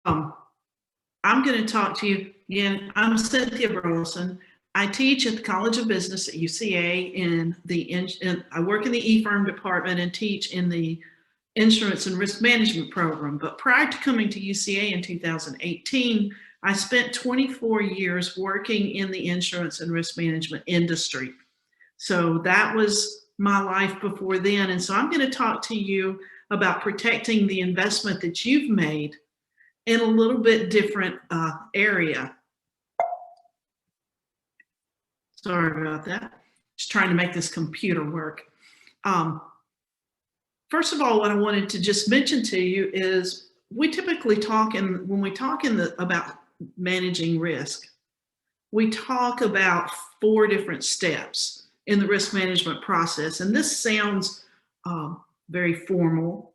Um, I'm going to talk to you again. I'm Cynthia Burleson. I teach at the College of Business at UCA I work in the e-firm department and teach in the insurance and risk management program. But prior to coming to UCA in 2018, I spent 24 years working in the insurance and risk management industry. So that was my life before then. And so I'm going to talk to you about protecting the investment that you've made in a little bit different area. Sorry about that. Just trying to make this computer work. First of all, what I wanted to just mention to you is we typically talk, and when we talk about managing risk, we talk about 4 different steps in the risk management process. And this sounds very formal.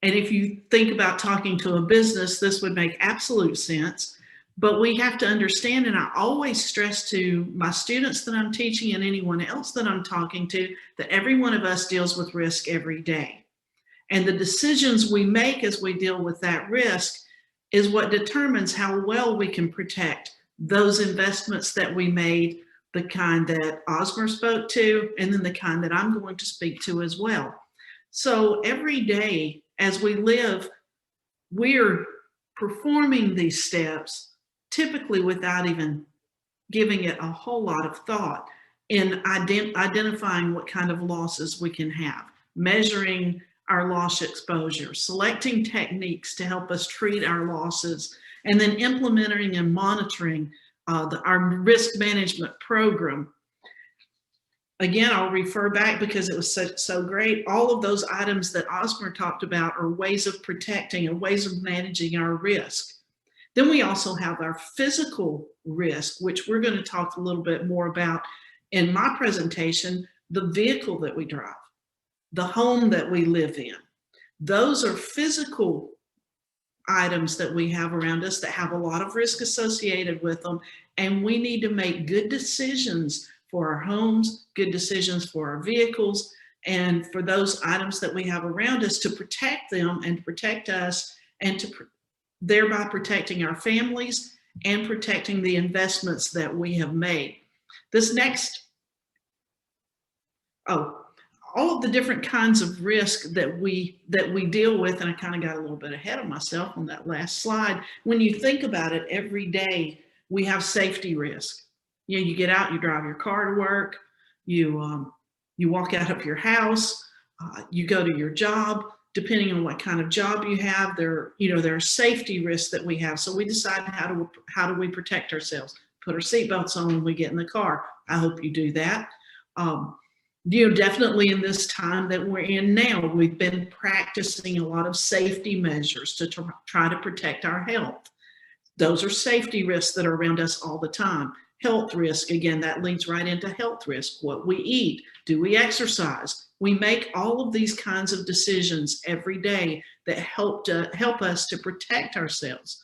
And if you think about talking to a business, this would make absolute sense. But we have to understand, and I always stress to my students that I'm teaching and anyone else that I'm talking to, that every one of us deals with risk every day. And the decisions we make as we deal with that risk is what determines how well we can protect those investments that we made, the kind that Osmar spoke to, and then the kind that I'm going to speak to as well. So every day as we live, we're performing these steps typically without even giving it a whole lot of thought in identifying what kind of losses we can have, measuring our loss exposure, selecting techniques to help us treat our losses, and then implementing and monitoring our risk management program. Again, I'll refer back because it was so great. All of those items that Osmar talked about are ways of protecting and ways of managing our risk. Then we also have our physical risk, which we're going to talk a little bit more about in my presentation, the vehicle that we drive, the home that we live in. Those are physical items that we have around us that have a lot of risk associated with them. And we need to make good decisions for our homes, good decisions for our vehicles, and for those items that we have around us to protect them and protect us, and to thereby protecting our families and protecting the investments that we have made. This next, all of the different kinds of risk that we deal with, and I kind of got a little bit ahead of myself on that last slide. When you think about it, every day we have safety risk. You know, you get out, you drive your car to work, you walk out of your house, you go to your job. Depending on what kind of job you have, there are safety risks that we have. So we decide how do we protect ourselves. Put our seatbelts on when we get in the car. I hope you do that. Definitely in this time that we're in now, we've been practicing a lot of safety measures to try to protect our health. Those are safety risks that are around us all the time. Health risk, again, that leads right into health risk. What we eat, do we exercise? We make all of these kinds of decisions every day that help us to protect ourselves.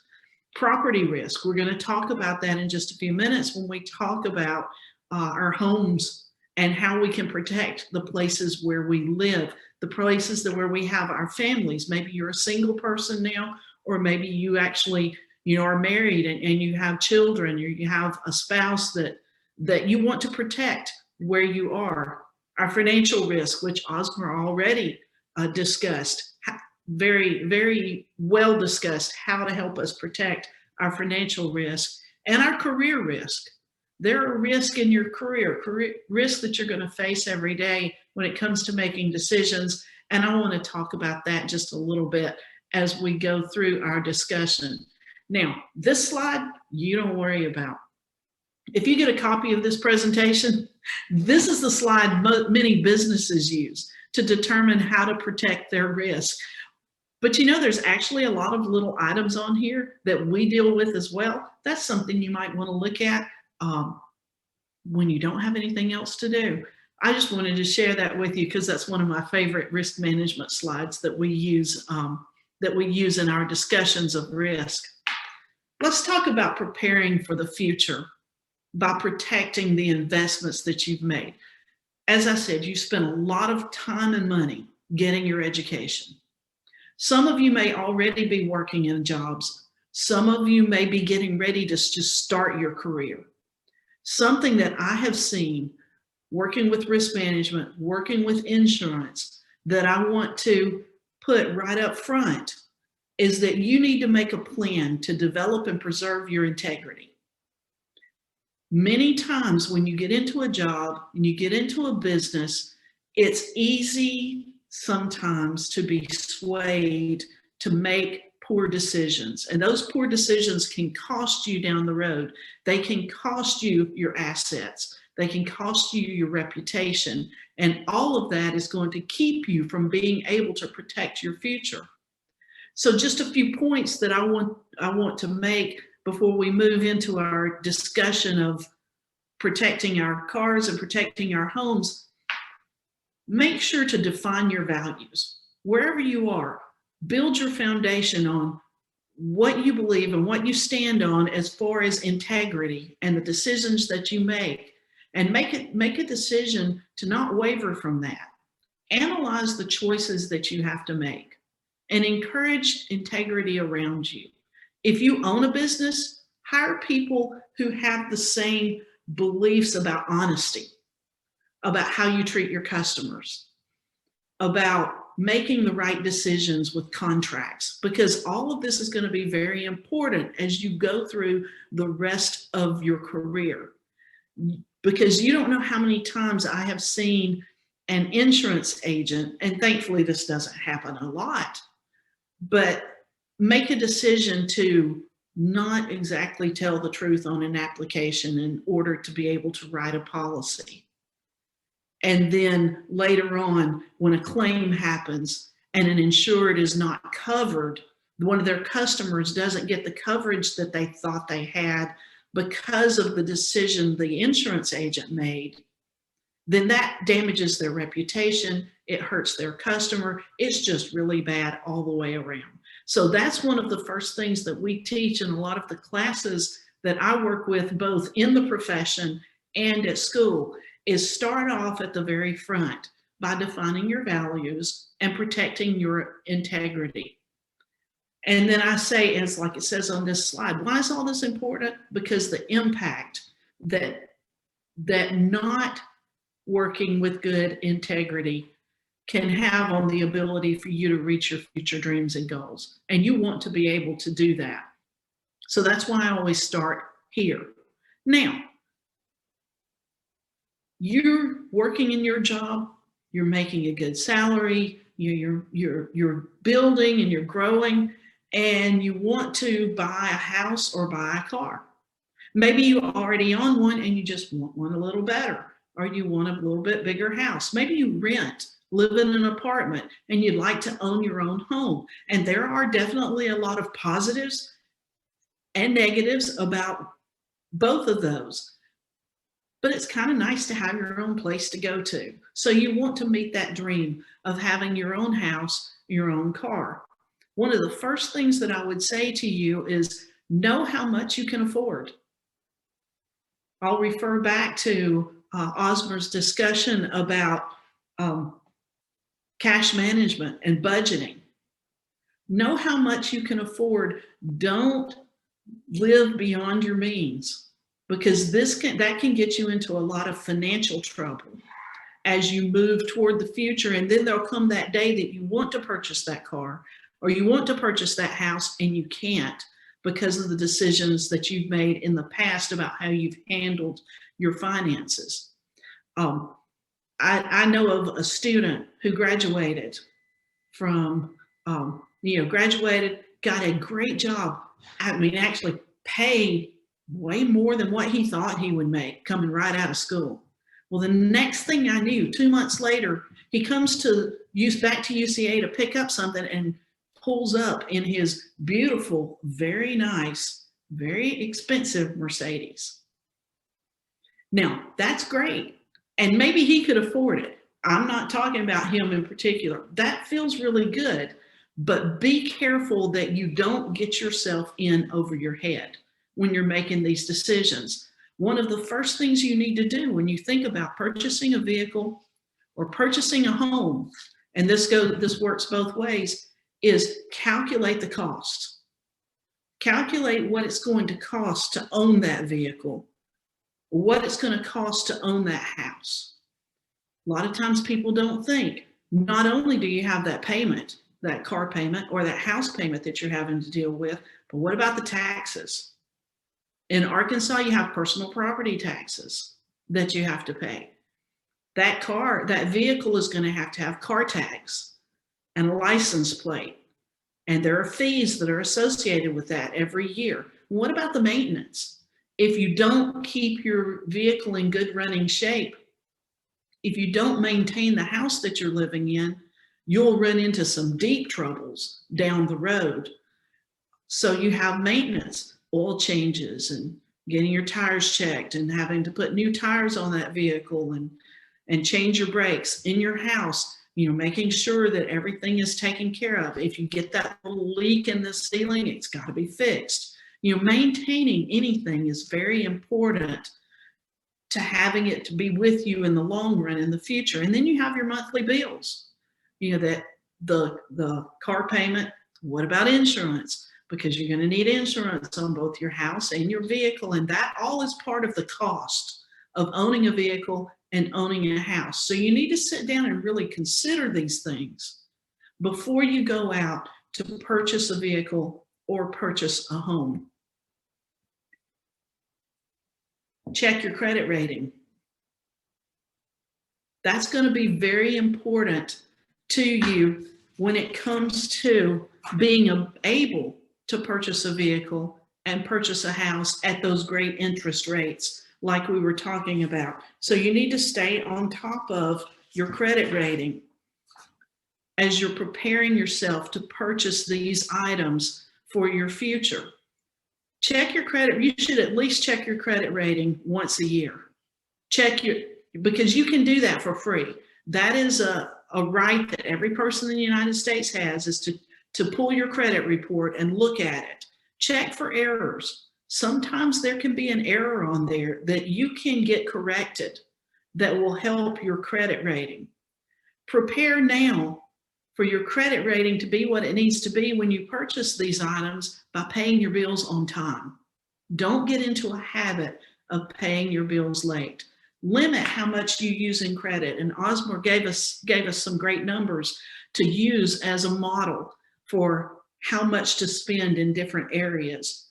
Property risk, we're going to talk about that in just a few minutes when we talk about our homes and how we can protect the places where we live, the places where we have our families. Maybe you're a single person now, or maybe you actually are married and you have children, or you have a spouse that you want to protect where you are. Our financial risk, which Osmar already discussed, very, very well discussed, how to help us protect our financial risk, and our career risk. There are risks in your career risks that you're going to face every day when it comes to making decisions. And I want to talk about that just a little bit as we go through our discussion. Now, this slide, you don't worry about. If you get a copy of this presentation, this is the slide many businesses use to determine how to protect their risk. But there's actually a lot of little items on here that we deal with as well. That's something you might want to look at when you don't have anything else to do. I just wanted to share that with you because that's one of my favorite risk management slides that we use in our discussions of risk. Let's talk about preparing for the future by protecting the investments that you've made. As I said, you spent a lot of time and money getting your education. Some of you may already be working in jobs. Some of you may be getting ready to just start your career. Something that I have seen working with risk management, working with insurance, that I want to put right up front is that you need to make a plan to develop and preserve your integrity. Many times when you get into a job and you get into a business, it's easy sometimes to be swayed to make poor decisions. And those poor decisions can cost you down the road. They can cost you your assets. They can cost you your reputation. And all of that is going to keep you from being able to protect your future. So just a few points that I want to make before we move into our discussion of protecting our cars and protecting our homes. Make sure to define your values. Wherever you are, build your foundation on what you believe and what you stand on as far as integrity and the decisions that you make. And make a decision to not waver from that. Analyze the choices that you have to make and encourage integrity around you. If you own a business, hire people who have the same beliefs about honesty, about how you treat your customers, about making the right decisions with contracts, because all of this is going to be very important as you go through the rest of your career. Because you don't know how many times I have seen an insurance agent, and thankfully this doesn't happen a lot, but make a decision to not exactly tell the truth on an application in order to be able to write a policy. And then later on, when a claim happens and an insured is not covered, one of their customers doesn't get the coverage that they thought they had because of the decision the insurance agent made, then that damages their reputation. It hurts their customer. It's just really bad all the way around. So that's one of the first things that we teach in a lot of the classes that I work with, both in the profession and at school, is start off at the very front by defining your values and protecting your integrity. And then I say, as like it says on this slide, why is all this important? Because the impact that not working with good integrity can have on the ability for you to reach your future dreams and goals. And you want to be able to do that. So that's why I always start here. Now, you're working in your job, you're making a good salary, you're building and you're growing, and you want to buy a house or buy a car. Maybe you already own one and you just want one a little better, or you want a little bit bigger house. Maybe you rent, live in an apartment, and you'd like to own your own home. And there are definitely a lot of positives and negatives about both of those. But it's kind of nice to have your own place to go to. So you want to meet that dream of having your own house, your own car. One of the first things that I would say to you is know how much you can afford. I'll refer back to Osmar's discussion about cash management and budgeting. Know how much you can afford. Don't live beyond your means, because that can get you into a lot of financial trouble as you move toward the future. And then there'll come that day that you want to purchase that car or you want to purchase that house and you can't, because of the decisions that you've made in the past about how you've handled your finances. I know of a student who graduated from, graduated, got a great job. I mean, actually paid way more than what he thought he would make coming right out of school. Well, the next thing I knew, 2 months later, he comes back to UCA to pick up something and pulls up in his beautiful, very nice, very expensive Mercedes. Now, that's great. And maybe he could afford it. I'm not talking about him in particular. That feels really good, but be careful that you don't get yourself in over your head when you're making these decisions. One of the first things you need to do when you think about purchasing a vehicle or purchasing a home, and this works both ways, is calculate the cost. Calculate what it's going to cost to own that vehicle, what it's going to cost to own that house. A lot of times people don't think, not only do you have that payment, that car payment or that house payment that you're having to deal with, but what about the taxes? In Arkansas, you have personal property taxes that you have to pay. That vehicle is going to have car tags and a license plate. And there are fees that are associated with that every year. What about the maintenance? If you don't keep your vehicle in good running shape, if you don't maintain the house that you're living in, you'll run into some deep troubles down the road. So you have maintenance, oil changes, and getting your tires checked and having to put new tires on that vehicle and change your brakes in your house, making sure that everything is taken care of. If you get that little leak in the ceiling, it's got to be fixed. Maintaining anything is very important to having it to be with you in the long run in the future. And then you have your monthly bills, that the car payment. What about insurance? Because you're going to need insurance on both your house and your vehicle. And that all is part of the cost of owning a vehicle and owning a house. So you need to sit down and really consider these things before you go out to purchase a vehicle or purchase a home. Check your credit rating. That's going to be very important to you when it comes to being able to purchase a vehicle and purchase a house at those great interest rates like we were talking about. So you need to stay on top of your credit rating as you're preparing yourself to purchase these items for your future. Check your credit. You should at least check your credit rating once a year. Because you can do that for free. That is a right that every person in the United States has, is to pull your credit report and look at it. Check for errors. Sometimes there can be an error on there that you can get corrected that will help your credit rating. Prepare now for your credit rating to be what it needs to be when you purchase these items by paying your bills on time. Don't get into a habit of paying your bills late. Limit how much you use in credit. And Osmar gave us some great numbers to use as a model for how much to spend in different areas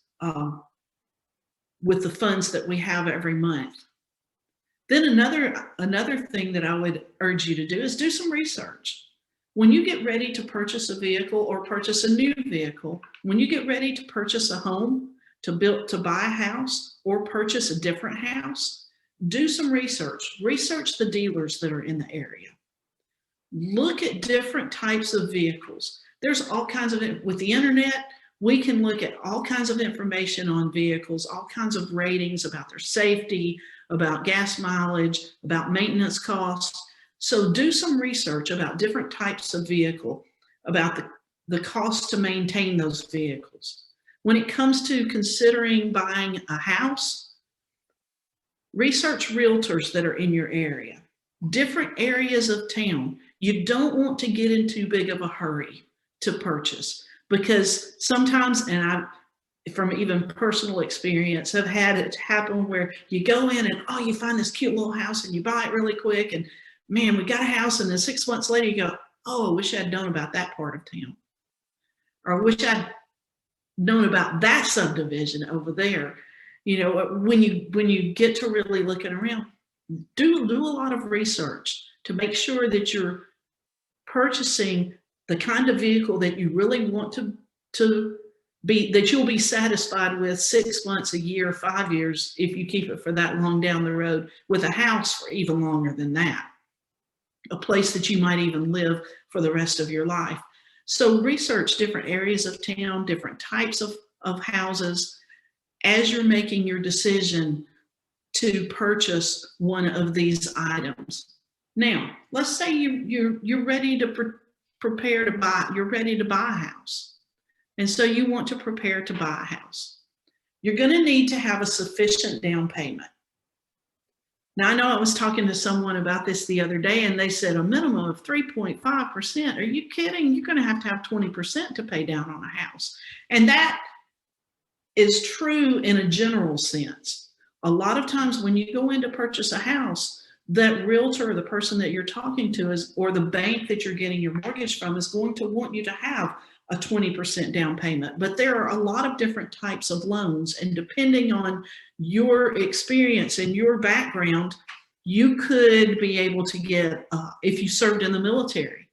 with the funds that we have every month. Then another thing that I would urge you to do is do some research. When you get ready to purchase a vehicle or purchase a new vehicle, when you get ready to purchase a home, to buy a house or purchase a different house, do some research. Research the dealers that are in the area. Look at different types of vehicles. There's all kinds of, with the internet, we can look at all kinds of information on vehicles, all kinds of ratings about their safety, about gas mileage, about maintenance costs. So do some research about different types of vehicle, about the cost to maintain those vehicles. When it comes to considering buying a house, research realtors that are in your area, different areas of town. You don't want to get in too big of a hurry to purchase, because sometimes, and I, from even personal experience, have had it happen where you go in and, you find this cute little house and you buy it really quick, and man, we got a house, and then 6 months later you go, I wish I'd known about that part of town. Or I wish I'd known about that subdivision over there. When you get to really looking around, do a lot of research to make sure that you're purchasing the kind of vehicle that you really want to be, that you'll be satisfied with 6 months, a year, 5 years, if you keep it for that long down the road, with a house for even longer than that, a place that you might even live for the rest of your life. So research different areas of town, different types of houses, as you're making your decision to purchase one of these items. Now, let's say you're ready to prepare to buy, you're ready to buy a house. And so you want to prepare to buy a house. You're going to need to have a sufficient down payment. Now, I know I was talking to someone about this the other day, and they said a minimum of 3.5%. Are you kidding? You're going to have 20% to pay down on a house. And that is true in a general sense. A lot of times when you go in to purchase a house, that realtor, the person that you're talking to is, or the bank that you're getting your mortgage from, is going to want you to have a 20% down payment. But there are a lot of different types of loans, and depending on your experience and your background, you could be able to get, if you served in the military,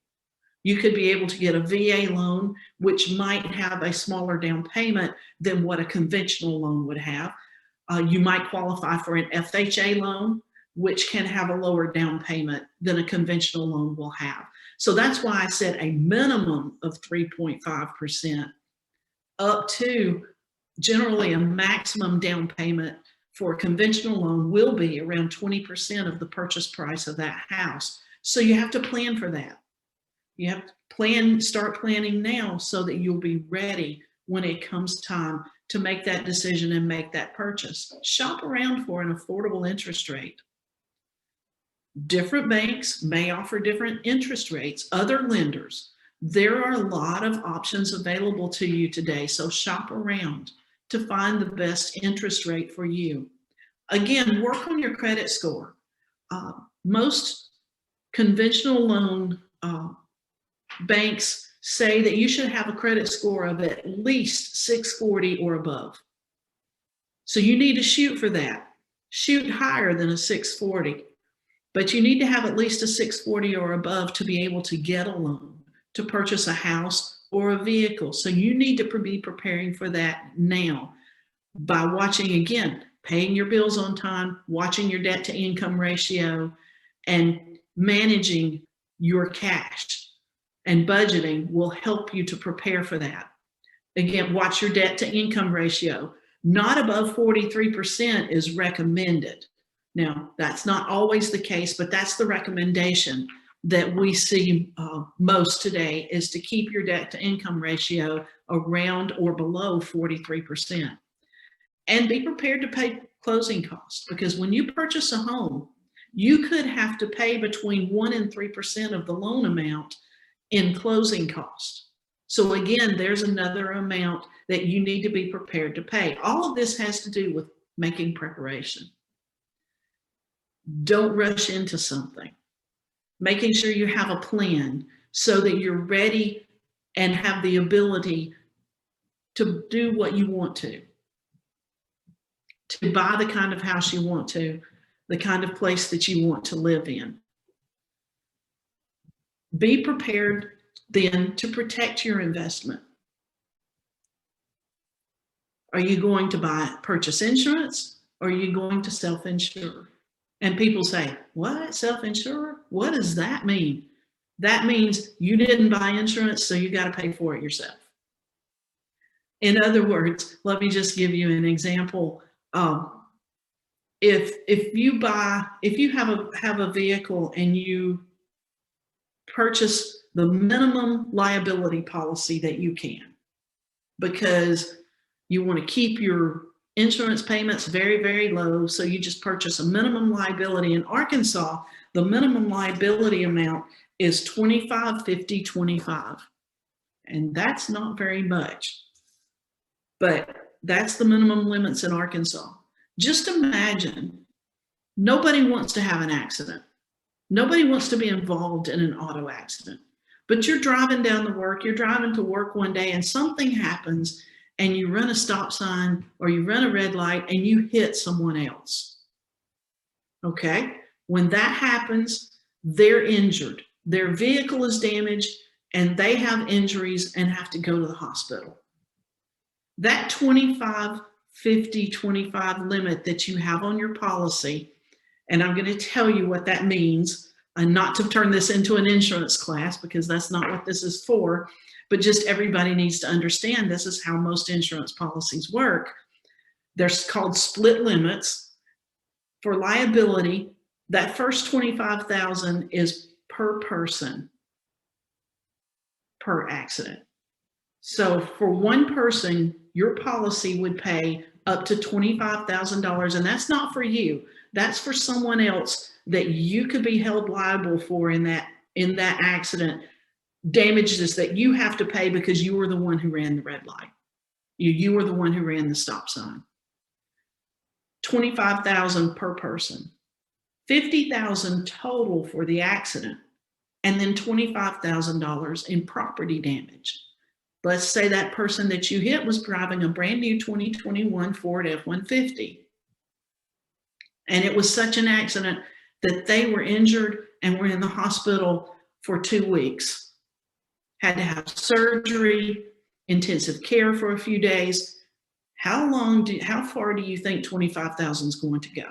you could be able to get a VA loan, which might have a smaller down payment than what a conventional loan would have. You might qualify for an FHA loan, which can have a lower down payment than a conventional loan will have. So that's why I said a minimum of 3.5% up to generally a maximum down payment for a conventional loan will be around 20% of the purchase price of that house. So you have to plan for that. You have to start planning now so that you'll be ready when it comes time to make that decision and make that purchase. Shop around for an affordable interest rate. Different banks may offer different interest rates, other lenders. There are a lot of options available to you today, so shop around to find the best interest rate for you. Again, work on your credit score. Most conventional loan banks say that you should have a credit score of at least 640 or above. So you need to shoot for that. Shoot higher than a 640. But you need to have at least a 640 or above to be able to get a loan, to purchase a house or a vehicle. So you need to be preparing for that now by watching, again, paying your bills on time, watching your debt to income ratio, and managing your cash. And budgeting will help you to prepare for that. Again, watch your debt to income ratio. Not above 43% is recommended. Now, that's not always the case, but that's the recommendation that we see most today, is to keep your debt to income ratio around or below 43%. And be prepared to pay closing costs, because when you purchase a home, you could have to pay between 1% and 3% of the loan amount in closing costs. So again, there's another amount that you need to be prepared to pay. All of this has to do with making preparation. Don't rush into something. Making sure you have a plan so that you're ready and have the ability to do what you want to buy the kind of house you want to, the kind of place that you want to live in. Be prepared then to protect your investment. Are you going to purchase insurance, or are you going to self-insure? And people say, what, self-insure? What does that mean? That means you didn't buy insurance, so you got to pay for it yourself. In other words, let me just give you an example. If you have a vehicle and you purchase the minimum liability policy that you can, because you want to keep your insurance payments very, very low, so you just purchase a minimum liability. In Arkansas, the minimum liability amount is $25, $50, $25. And that's not very much, but that's the minimum limits in Arkansas. Just imagine, nobody wants to have an accident. Nobody wants to be involved in an auto accident, but you're driving to work one day and something happens and you run a stop sign or you run a red light and you hit someone else. Okay? When that happens, they're injured. Their vehicle is damaged and they have injuries and have to go to the hospital. That 25, 50, 25 limit that you have on your policy, and I'm going to tell you what that means, and not to turn this into an insurance class because that's not what this is for, but just everybody needs to understand this is how most insurance policies work. They're called split limits. For liability, that first $25,000 is per person, per accident. So for one person, your policy would pay up to $25,000, and that's not for you. That's for someone else that you could be held liable for in that accident, damages that you have to pay because you were the one who ran the red light. You were the one who ran the stop sign. $25,000 per person, $50,000 total for the accident, and then $25,000 in property damage. Let's say that person that you hit was driving a brand new 2021 Ford F-150. And it was such an accident that they were injured and were in the hospital for 2 weeks. Had to have surgery, intensive care for a few days. How far do you think 25,000 is going to go?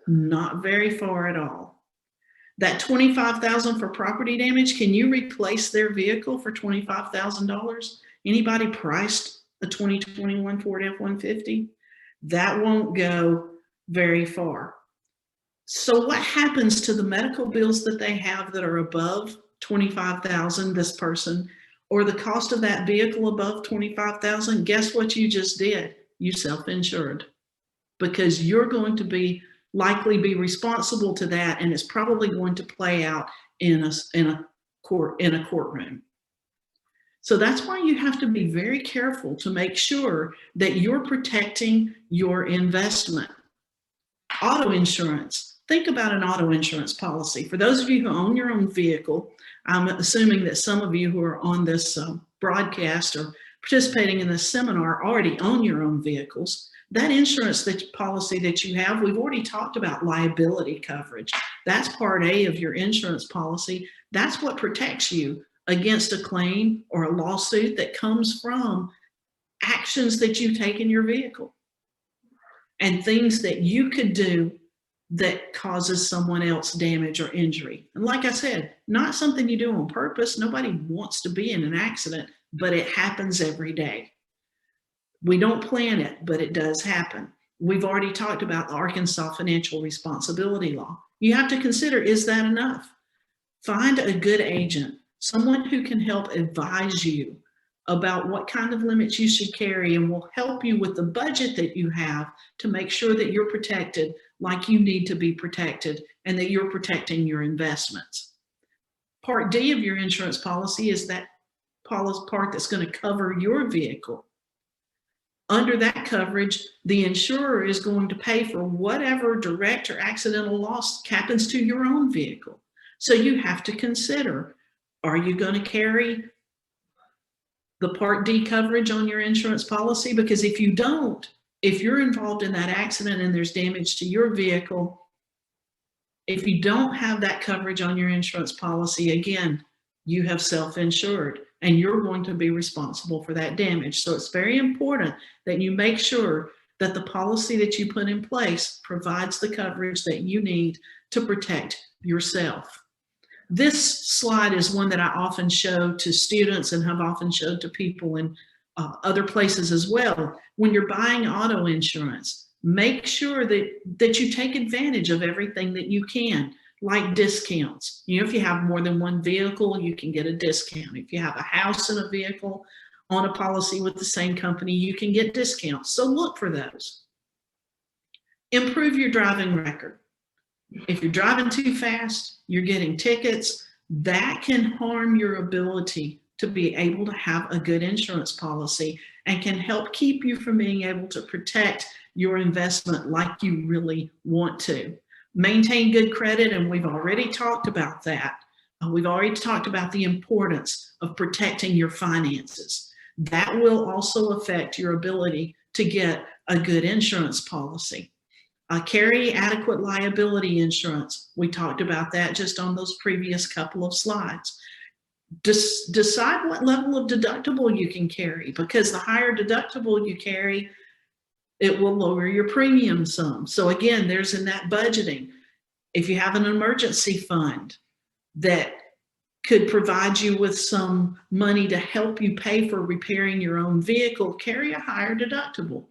Not very far at all. That 25,000 for property damage, can you replace their vehicle for $25,000? Anybody priced a 2021 Ford F-150? That won't go very far. So what happens to the medical bills that they have that are above 25,000, this person, or the cost of that vehicle above 25,000? Guess what you just did? You self-insured, because you're going to likely be responsible to that, and it's probably going to play out in a courtroom. So that's why you have to be very careful to make sure that you're protecting your investment. Auto insurance. Think about an auto insurance policy. For those of you who own your own vehicle, I'm assuming that some of you who are on this broadcast or participating in this seminar already own your own vehicles. That insurance policy that you have, we've already talked about liability coverage. That's part A of your insurance policy. That's what protects you against a claim or a lawsuit that comes from actions that you take in your vehicle and things that you could do that causes someone else damage or injury. And like I said, not something you do on purpose. Nobody wants to be in an accident, but it happens every day. We don't plan it, but it does happen. We've already talked about the Arkansas Financial Responsibility Law. You have to consider, is that enough? Find a good agent, someone who can help advise you about what kind of limits you should carry and will help you with the budget that you have to make sure that you're protected like you need to be protected and that you're protecting your investments. Part D of your insurance policy is that part that's going to cover your vehicle. Under that coverage, the insurer is going to pay for whatever direct or accidental loss happens to your own vehicle. So you have to consider, are you going to carry the Part D coverage on your insurance policy? Because if you don't, if you're involved in that accident and there's damage to your vehicle, if you don't have that coverage on your insurance policy, again, you have self-insured and you're going to be responsible for that damage. So it's very important that you make sure that the policy that you put in place provides the coverage that you need to protect yourself. This slide is one that I often show to students and have often showed to people in other places as well. When you're buying auto insurance, make sure that you take advantage of everything that you can, like discounts. You know, if you have more than one vehicle, you can get a discount. If you have a house and a vehicle on a policy with the same company, you can get discounts. So look for those. Improve your driving record. If you're driving too fast, you're getting tickets, that can harm your ability to be able to have a good insurance policy and can help keep you from being able to protect your investment like you really want to. Maintain good credit, and we've already talked about that. We've already talked about the importance of protecting your finances. That will also affect your ability to get a good insurance policy. Carry adequate liability insurance. We talked about that just on those previous couple of slides. Decide what level of deductible you can carry, because the higher deductible you carry, it will lower your premium some. So again, there's in that budgeting. If you have an emergency fund that could provide you with some money to help you pay for repairing your own vehicle, carry a higher deductible.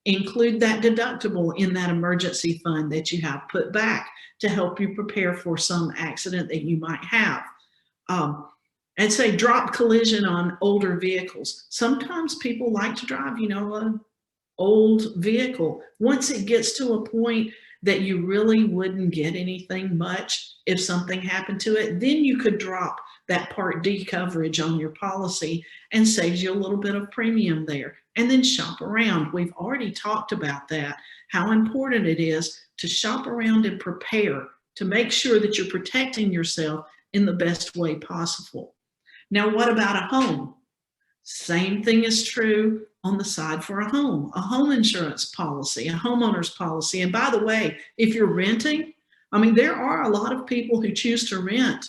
Include that deductible in that emergency fund that you have put back to help you prepare for some accident that you might have. And say drop collision on older vehicles. Sometimes people like to drive, you know, an old vehicle. Once it gets to a point that you really wouldn't get anything much if something happened to it, then you could drop that Part D coverage on your policy and saves you a little bit of premium there. And then shop around. We've already talked about that, how important it is to shop around and prepare to make sure that you're protecting yourself in the best way possible. Now, what about a home? Same thing is true on the side for a home insurance policy, a homeowner's policy. And by the way, if you're renting, I mean, there are a lot of people who choose to rent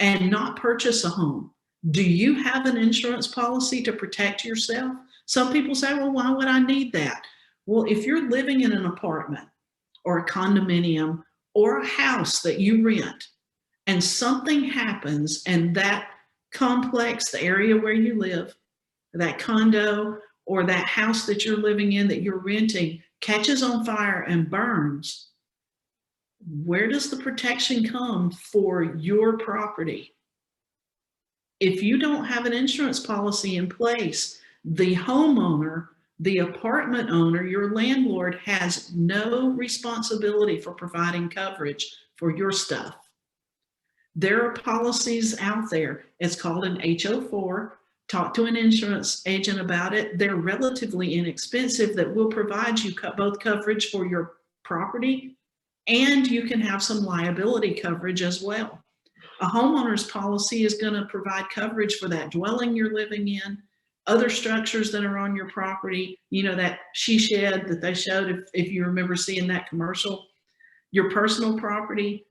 and not purchase a home. Do you have an insurance policy to protect yourself? Some people say, well, why would I need that? Well, if you're living in an apartment or a condominium or a house that you rent and something happens and that complex, the area where you live, that condo or that house that you're living in that you're renting catches on fire and burns, where does the protection come for your property? If you don't have an insurance policy in place, the homeowner, the apartment owner, your landlord has no responsibility for providing coverage for your stuff. There are policies out there. It's called an HO4. Talk to an insurance agent about it. They're relatively inexpensive that will provide you both coverage for your property and you can have some liability coverage as well. A homeowner's policy is going to provide coverage for that dwelling you're living in, other structures that are on your property, you know, that she shed that they showed, if you remember seeing that commercial, your personal property,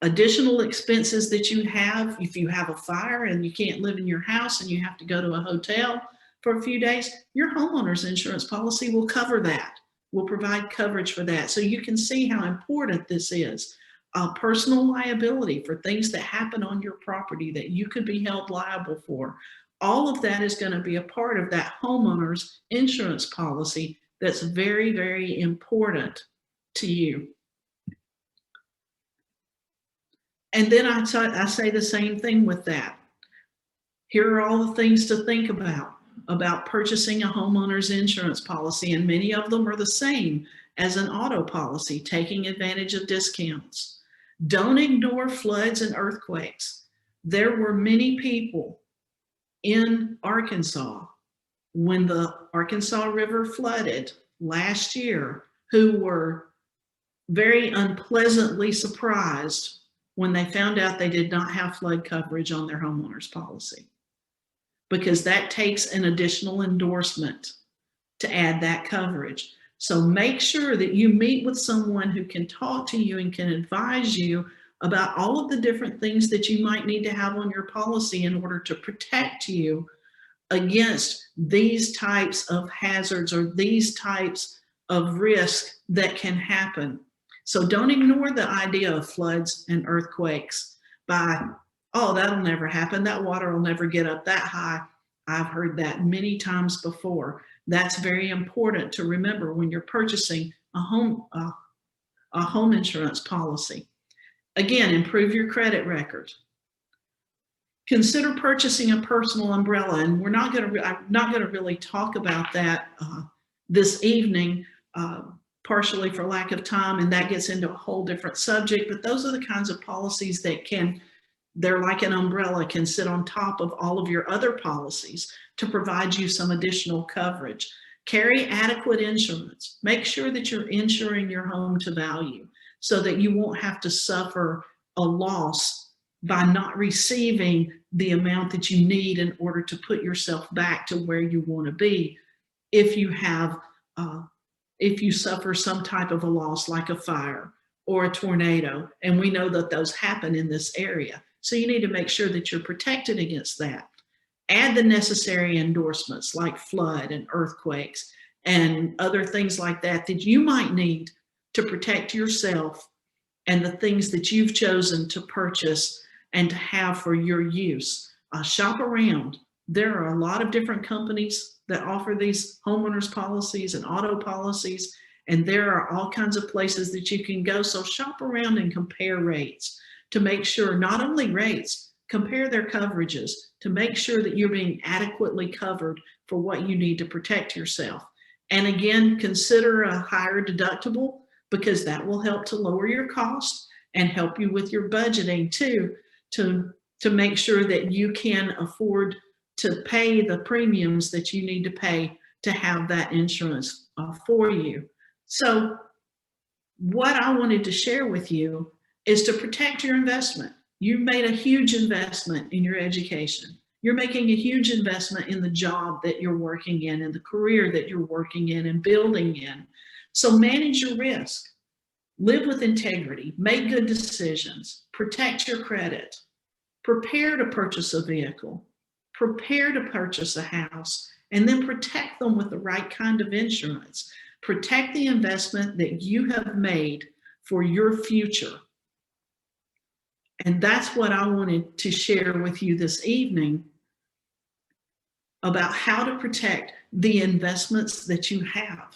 additional expenses that you have. If you have a fire and you can't live in your house and you have to go to a hotel for a few days, your homeowner's insurance policy will cover that, will provide coverage for that. So you can see how important this is. Personal liability for things that happen on your property that you could be held liable for. All of that is going to be a part of that homeowner's insurance policy that's very, very important to you. And then I say the same thing with that. Here are all the things to think about purchasing a homeowner's insurance policy, and many of them are the same as an auto policy, taking advantage of discounts. Don't ignore floods and earthquakes. There were many people in Arkansas when the Arkansas River flooded last year who were very unpleasantly surprised when they found out they did not have flood coverage on their homeowner's policy, because that takes an additional endorsement to add that coverage. So make sure that you meet with someone who can talk to you and can advise you about all of the different things that you might need to have on your policy in order to protect you against these types of hazards or these types of risk that can happen. So don't ignore the idea of floods and earthquakes by, oh, that'll never happen. That water will never get up that high. I've heard that many times before. That's very important to remember when you're purchasing a home insurance policy. Again, improve your credit record. Consider purchasing a personal umbrella, and I'm not going to really talk about that this evening, partially for lack of time, and that gets into a whole different subject. But those are the kinds of policies that they're like an umbrella, can sit on top of all of your other policies to provide you some additional coverage. Carry adequate insurance. Make sure that you're insuring your home to value so that you won't have to suffer a loss by not receiving the amount that you need in order to put yourself back to where you want to be if you suffer some type of a loss like a fire or a tornado. And we know that those happen in this area. So you need to make sure that you're protected against that. Add the necessary endorsements like flood and earthquakes and other things like that you might need to protect yourself and the things that you've chosen to purchase and to have for your use. Shop around. There are a lot of different companies that offer these homeowners policies and auto policies, and there are all kinds of places that you can go. So shop around and compare rates to make sure, not only rates, compare their coverages to make sure that you're being adequately covered for what you need to protect yourself. And again, consider a higher deductible, because that will help to lower your cost and help you with your budgeting too, to to make sure that you can afford to pay the premiums that you need to pay to have that insurance for you. So what I wanted to share with you is to protect your investment. You made a huge investment in your education. You're making a huge investment in the job that you're working in and the career that you're working in and building in. So manage your risk. Live with integrity. Make good decisions. Protect your credit. Prepare to purchase a vehicle. Prepare to purchase a house. And then protect them with the right kind of insurance. Protect the investment that you have made for your future. And that's what I wanted to share with you this evening about how to protect the investments that you have.